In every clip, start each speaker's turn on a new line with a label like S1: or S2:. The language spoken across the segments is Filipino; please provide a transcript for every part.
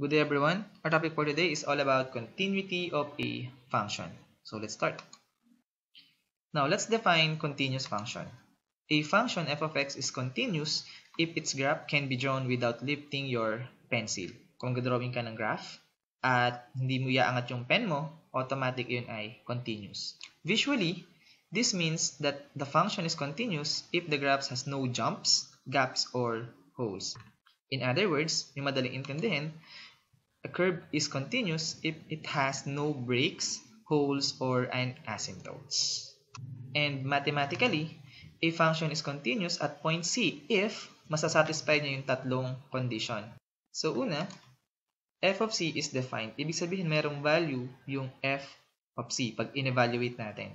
S1: Good day everyone. Our topic for today is all about continuity of a function. So let's start. Now let's define continuous function. A function f of x is continuous if its graph can be drawn without lifting your pencil. Kung drawing ka ng graph at hindi mo iaangat yung pen mo, automatic yun ay continuous. Visually, this means that the function is continuous if the graph has no jumps, gaps, or holes. In other words, yung madaling intindihin, a curve is continuous if it has no breaks, holes, or asymptotes. And mathematically, a function is continuous at point C if masasatisfy niya yung tatlong condition. So una, f of c is defined. Ibig sabihin merong value yung f of c pag in-evaluate natin.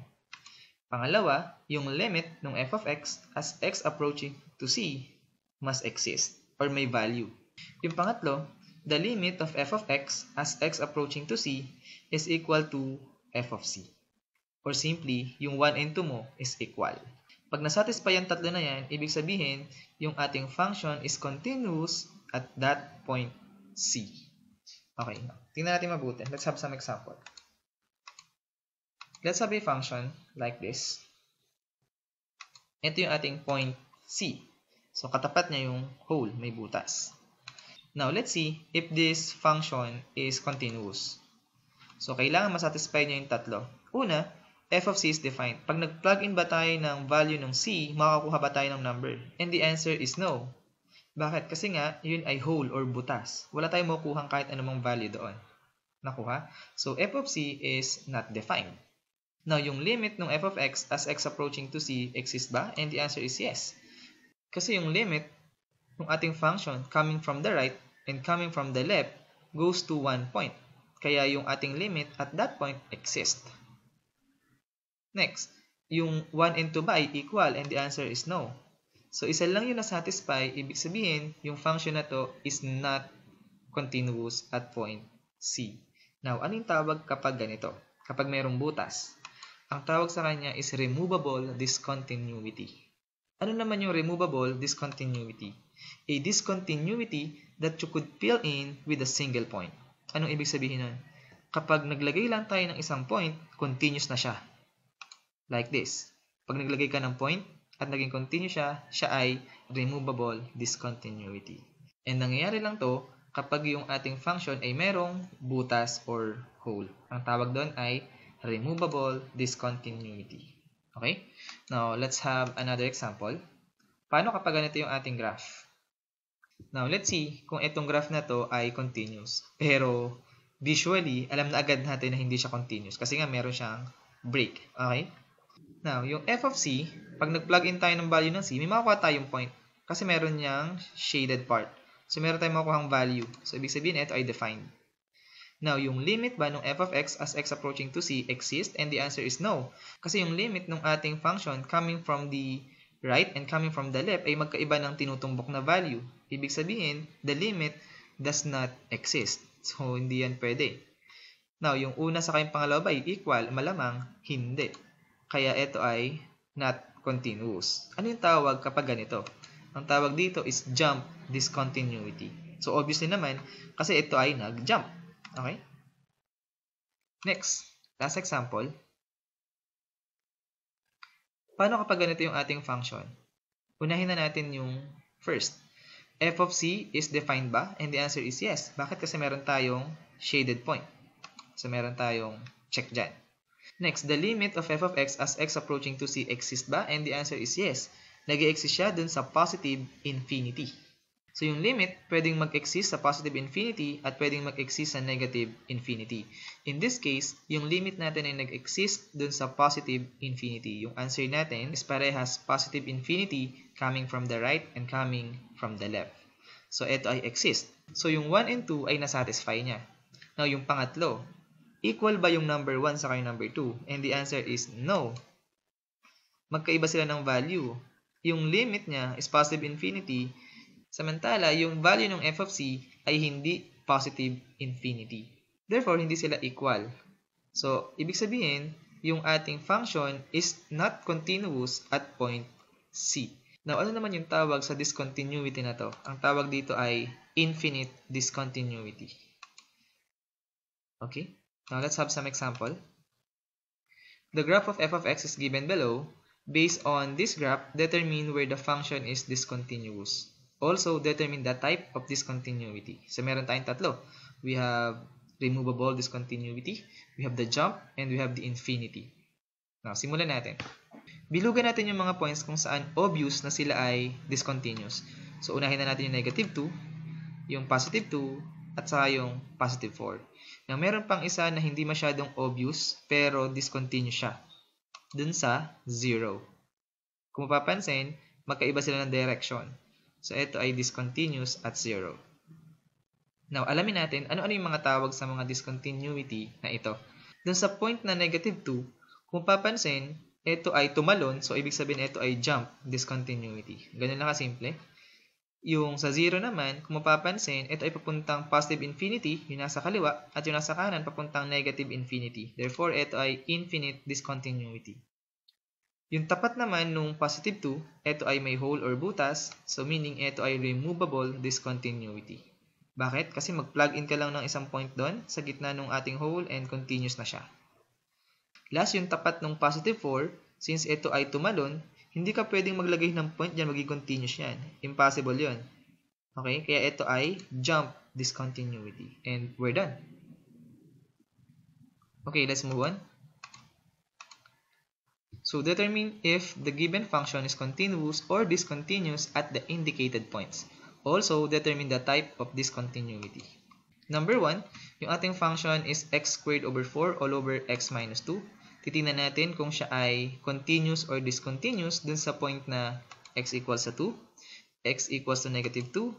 S1: Pangalawa, yung limit ng f of x as x approaching to c must exist or may value. Yung pangatlo, the limit of f of x as x approaching to c is equal to f of c. Or simply, yung 1 and 2 mo is equal. Pag nasatisfy yung tatlo na yan, ibig sabihin, yung ating function is continuous at that point C. Okay, tingnan natin mabuti. Let's have some example. Let's have a function like this. Ito yung ating point C. So, katapat niya yung hole, may butas. Now, let's see if this function is continuous. So, kailangan masatisfy niya yung tatlo. Una, f of c is defined. Pag nag-plug in ba tayo ng value ng c, makakuha ba tayo ng number? And the answer is no. Bakit? Kasi nga, yun ay hole or butas. Wala tayong makukuha kahit anumang value doon. Nakuha? So, f of c is not defined. Now, yung limit ng f of x as x approaching to c exists ba? And the answer is yes. Kasi yung limit ng ating function coming from the right and coming from the left goes to one point. Kaya yung ating limit at that point exists. Next, yung 1 and 2 ba ay equal? And the answer is no. So, isa lang yung nasatisfy, ibig sabihin, yung function na to is not continuous at point C. Now, anong tawag kapag ganito? Kapag mayroong butas. Ang tawag sa kanya is removable discontinuity. Ano naman yung removable discontinuity? A discontinuity that you could fill in with a single point. Anong ibig sabihin nun? Kapag naglagay lang tayo ng isang point, continuous na siya. Like this. Pag naglagay ka ng point at naging continuous siya ay removable discontinuity. And nangyayari lang to kapag yung ating function ay merong butas or hole. Ang tawag doon ay removable discontinuity. Okay? Now, let's have another example. Paano kapag ganito yung ating graph? Now, let's see kung itong graph na to ay continuous. Pero, visually, alam na agad natin na hindi siya continuous kasi nga meron siyang break. Okay? Now, yung f of c, pag nag-plug in tayo ng value ng c, may makukuha tayong point. Kasi meron niyang shaded part. So, meron tayong makukuhang value. So, ibig sabihin, ito ay defined. Now, yung limit ba ng f of x as x approaching to c exists? And the answer is no. Kasi yung limit ng ating function coming from the right and coming from the left ay magkaiba ng tinutumbok na value. Ibig sabihin, the limit does not exist. So, hindi yan pwede. Now, yung una sa kayong pangalawa ba ay equal? Malamang, hindi. Kaya ito ay not continuous. Ano yung tawag kapag ganito? Ang tawag dito is jump discontinuity. So, obviously naman, kasi ito ay nag-jump. Okay? Next, last example. Paano kapag ganito yung ating function? Unahin na natin yung first. F of c is defined ba? And the answer is yes. Bakit? Kasi meron tayong shaded point. So, meron tayong check dyan. Next, the limit of f of x as x approaching to c exists ba? And the answer is yes. Nag-exist siya dun sa positive infinity. So, yung limit, pwedeng mag-exist sa positive infinity at pwedeng mag-exist sa negative infinity. In this case, yung limit natin ay nag-exist dun sa positive infinity. Yung answer natin is parehas positive infinity coming from the right and coming from the left. So, ito ay exist. So, yung 1 and 2 ay nasatisfy niya. Now, yung pangatlo, equal ba yung number 1 sa yung number 2? And the answer is no. Magkaiba sila ng value. Yung limit niya is positive infinity, samantala yung value ng f of c ay hindi positive infinity. Therefore, hindi sila equal. So, ibig sabihin, yung ating function is not continuous at point C. Now, ano naman yung tawag sa discontinuity na to? Ang tawag dito ay infinite discontinuity. Okay, now let's have some example. The graph of f of x is given below. Based on this graph, determine where the function is discontinuous. Also, determine the type of discontinuity. So, meron tayong tatlo. We have removable discontinuity, we have the jump, and we have the infinity. Now, simulan natin. Bilugan natin yung mga points kung saan obvious na sila ay discontinuous. So, unahin na natin yung negative 2, yung positive 2, at saka yung positive 4. Now, meron pang isa na hindi masyadong obvious, pero discontinuous siya. Dun sa 0. Kung mapapansin, magkaiba sila ng direction. So, ito ay discontinuous at 0. Now, alamin natin ano-ano yung mga tawag sa mga discontinuity na ito. Dun sa point na negative 2, kung mapapansin, ito ay tumalon, so ibig sabihin ito ay jump discontinuity. Ganun lang kasimple. Yung sa 0 naman, kung mapapansin, ito ay papuntang positive infinity, yung nasa kaliwa, at yung nasa kanan papuntang negative infinity. Therefore, ito ay infinite discontinuity. Yung tapat naman nung positive 2, ito ay may hole or butas, so meaning ito ay removable discontinuity. Bakit? Kasi mag-plug in ka lang ng isang point doon sa gitna ng ating hole and continuous na siya. Last, yung tapat ng positive 4, since ito ay tumalon, hindi ka pwedeng maglagay ng point dyan, magiging continuous yan. Impossible yon. Okay? Kaya ito ay jump discontinuity. And we're done. Okay, let's move on. So, determine if the given function is continuous or discontinuous at the indicated points. Also, determine the type of discontinuity. Number 1, yung ating function is x squared over 4 all over x minus 2. Titingnan natin kung siya ay continuous or discontinuous dun sa point na x equals to 2, x equals to negative 2,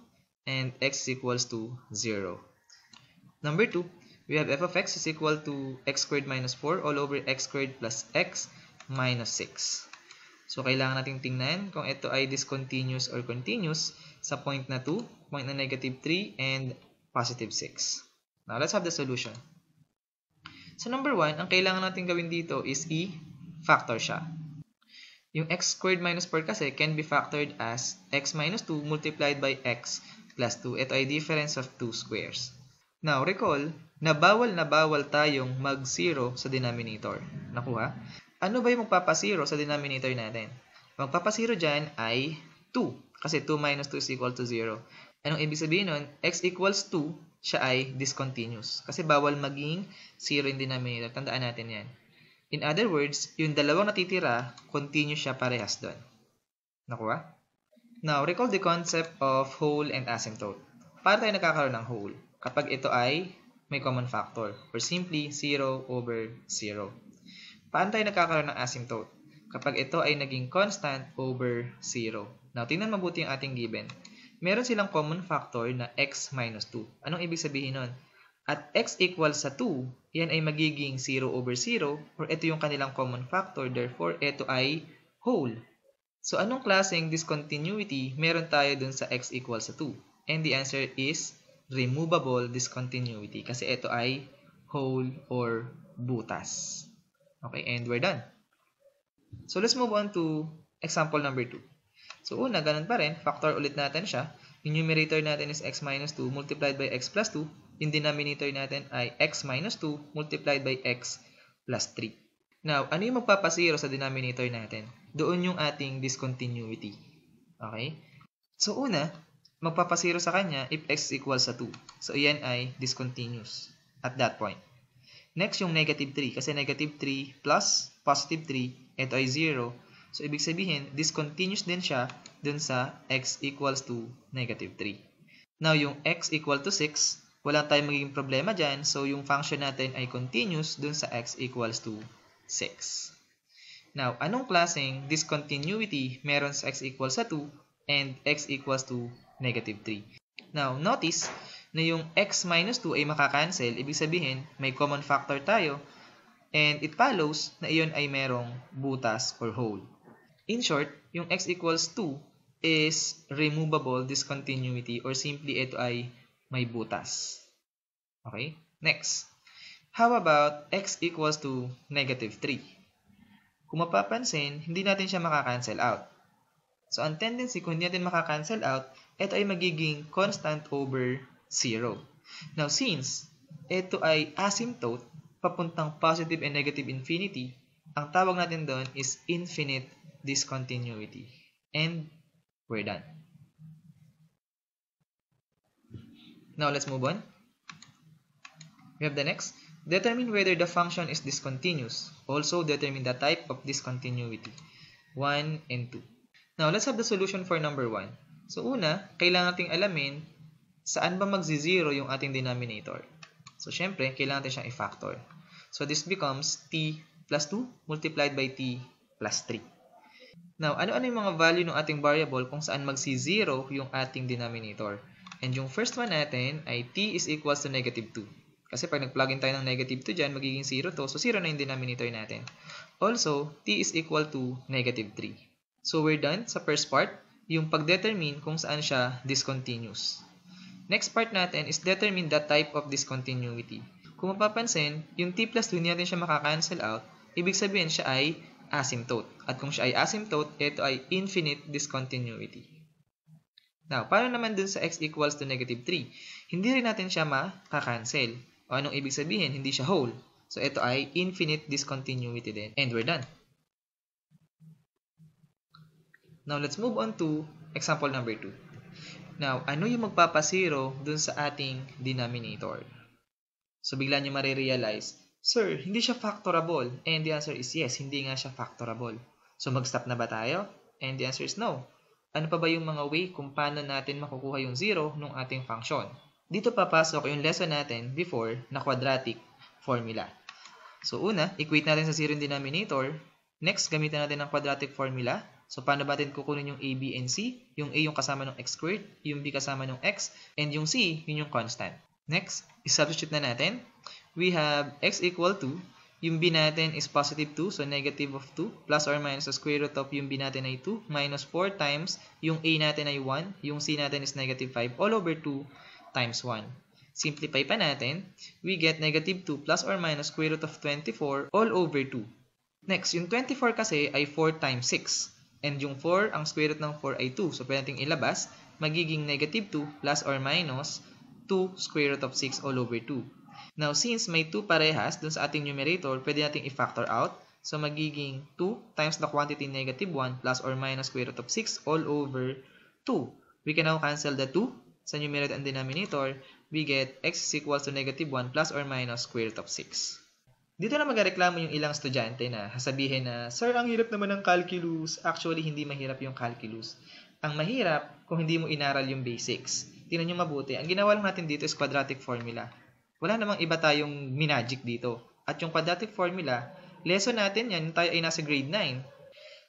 S1: and x equals to 0. Number 2, we have f of x is equal to x squared minus 4 all over x squared plus x minus 6. So, kailangan natin tingnan kung ito ay discontinuous or continuous sa point na 2, point na negative 3, and positive 6. Now, let's have the solution. So, number 1, ang kailangan natin gawin dito is i-factor siya. Yung x squared minus 4 kasi can be factored as x minus 2 multiplied by x plus 2. Ito ay difference of 2 squares. Now, recall na bawal tayong mag-0 sa denominator. Nakuha? Ano ba yung magpapa-0 sa denominator natin? Magpapa-0 dyan ay 2. Kasi 2 minus 2 is equal to 0. Anong ibig sabihin nun? X equals 2, siya ay discontinuous. Kasi bawal maging 0 in denominator. Tandaan natin yan. In other words, yung dalawang natitira, continuous siya parehas doon. Nakuha? Now, recall the concept of whole and asymptote. Para tayo nagkakaroon ng whole? Kapag ito ay may common factor. Or simply, 0 over 0. Paano tayo nagkakaroon ng asymptote? Kapag ito ay naging constant over 0. Now, tingnan mabuti yung ating given. Meron silang common factor na x minus 2. Anong ibig sabihin nun? At x equals sa 2, yan ay magiging 0 over 0, or ito yung kanilang common factor, therefore, ito ay whole. So, anong klaseng discontinuity meron tayo dun sa x equals sa 2? And the answer is removable discontinuity, kasi ito ay whole or butas. Okay, and we're done. So, let's move on to example number 2. So, una, ganun pa rin. Factor ulit natin siya. Yung numerator natin is x minus 2 multiplied by x plus 2. Yung denominator natin ay x minus 2 multiplied by x plus 3. Now, ano yung magpapasiro sa denominator natin? Doon yung ating discontinuity. Okay? So, una, magpapasiro sa kanya if x equals sa 2. So, iyan ay discontinuous at that point. Next, yung negative 3. Kasi negative 3 plus positive 3, ito ay 0. So, ibig sabihin, discontinuous din siya dun sa x equals to negative 3. Now, yung x equal to 6, wala tayong magiging problema dyan. So, yung function natin ay continuous dun sa x equals to 6. Now, anong klaseng discontinuity meron sa x equals sa 2 and x equals to negative 3? Now, notice na yung x minus 2 ay makakancel. Ibig sabihin, may common factor tayo. And it follows na iyon ay merong butas or hole. In short, yung x equals 2 is removable discontinuity or simply ito ay may butas. Okay? Next. How about x equals to negative 3? Kung mapapansin, hindi natin siya makakancel out. So, ang tendency kung hindi natin makakancel out, ito ay magiging constant over 0. Now, since ito ay asymptote papuntang positive and negative infinity, ang tawag natin doon is infinite discontinuity. And we're done. Now let's move on. We have the next. Determine whether the function is discontinuous. Also determine the type of discontinuity. 1 and 2. Now let's have the solution for number 1. So una, kailangan nating alamin saan ba magzi-zero yung ating denominator. So syempre, kailangan natin siyang i-factor. So this becomes t plus 2 multiplied by t plus 3. Now, ano-ano yung mga value ng ating variable kung saan magsi-zero yung ating denominator? And yung first one natin ay t is equals to negative 2. Kasi pag nag-plug in tayo ng negative 2 dyan, magiging 0 to. So 0 na yung denominator natin. Also, t is equal to negative 3. So we're done sa first part, yung pag-determine kung saan siya discontinuous. Next part natin is determine the type of discontinuity. Kung mapapansin, yung t plus 2 hindi natin siya makakancel out, ibig sabihin siya ay asymptote. At kung siya ay asymptote, ito ay infinite discontinuity. Now, paano naman dun sa x equals to negative 3? Hindi rin natin siya makakancel. O anong ibig sabihin? Hindi siya whole. So, ito ay infinite discontinuity din. And we're done. Now, let's move on to example number 2. Now, ano yung magpapasiro dun sa ating denominator? So, bigla nyo marirealize, Sir, hindi siya factorable. And the answer is yes, hindi nga siya factorable. So, mag-stop na ba tayo? And the answer is no. Ano pa ba yung mga way kung paano natin makukuha yung 0 ng ating function? Dito papasok yung lesson natin before na quadratic formula. So una, equate natin sa 0 yung denominator. Next, gamitan natin ang quadratic formula. So paano ba natin kukunin yung a, b, and c? Yung a yung kasama ng x squared, yung b kasama ng x, and yung c, yun yung constant. Next, isubstitute na natin. We have x equal to, yung b natin is positive 2, so negative of 2, plus or minus the square root of yung b natin ay 2, minus 4 times, yung a natin ay 1, yung c natin is negative 5, all over 2 times 1. Simplify pa natin, we get negative 2 plus or minus square root of 24 all over 2. Next, yung 24 kasi ay 4 times 6. And yung 4, ang square root ng 4 ay 2. So, pwede natin ilabas, magiging negative 2 plus or minus 2 square root of 6 all over 2. Now, since may 2 parehas dun sa ating numerator, pwede natin i-factor out. So, magiging 2 times the quantity negative 1 plus or minus square root of 6 all over 2. We can now cancel the 2 sa numerator and denominator. We get x is equals to negative 1 plus or minus square root of 6. Dito na magreklamo yung ilang estudyante na sasabihin na, Sir, ang hirap naman ng calculus. Actually, hindi mahirap yung calculus. Ang mahirap kung hindi mo inaral yung basics. Tingnan nyo mabuti. Ang ginawa lang natin dito is quadratic formula. Wala namang iba tayong minagic dito. At yung quadratic formula, lesson natin yan, tayo ay nasa grade 9.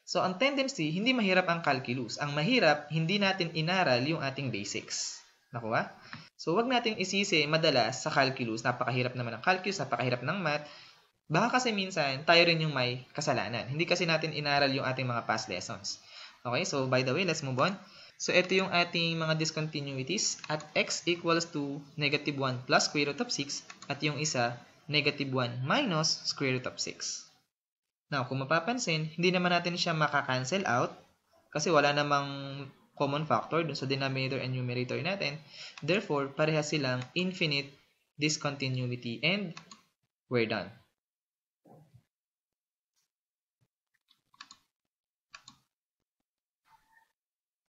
S1: So, ang tendency, hindi mahirap ang calculus. Ang mahirap, hindi natin inaral yung ating basics. Nakuha? So, wag nating isisi madalas sa calculus. Napakahirap naman ng calculus, napakahirap ng math. Baka kasi minsan, tayo rin yung may kasalanan. Hindi kasi natin inaral yung ating mga past lessons. Okay, so by the way, let's move on. So, ito yung ating mga discontinuities. At x equals to negative 1 plus square root of 6. At yung isa, negative 1 minus square root of 6. Now, kung mapapansin, hindi naman natin siya makakancel out. Kasi wala namang common factor dun sa denominator and numerator natin. Therefore, parehas silang infinite discontinuity and we're done.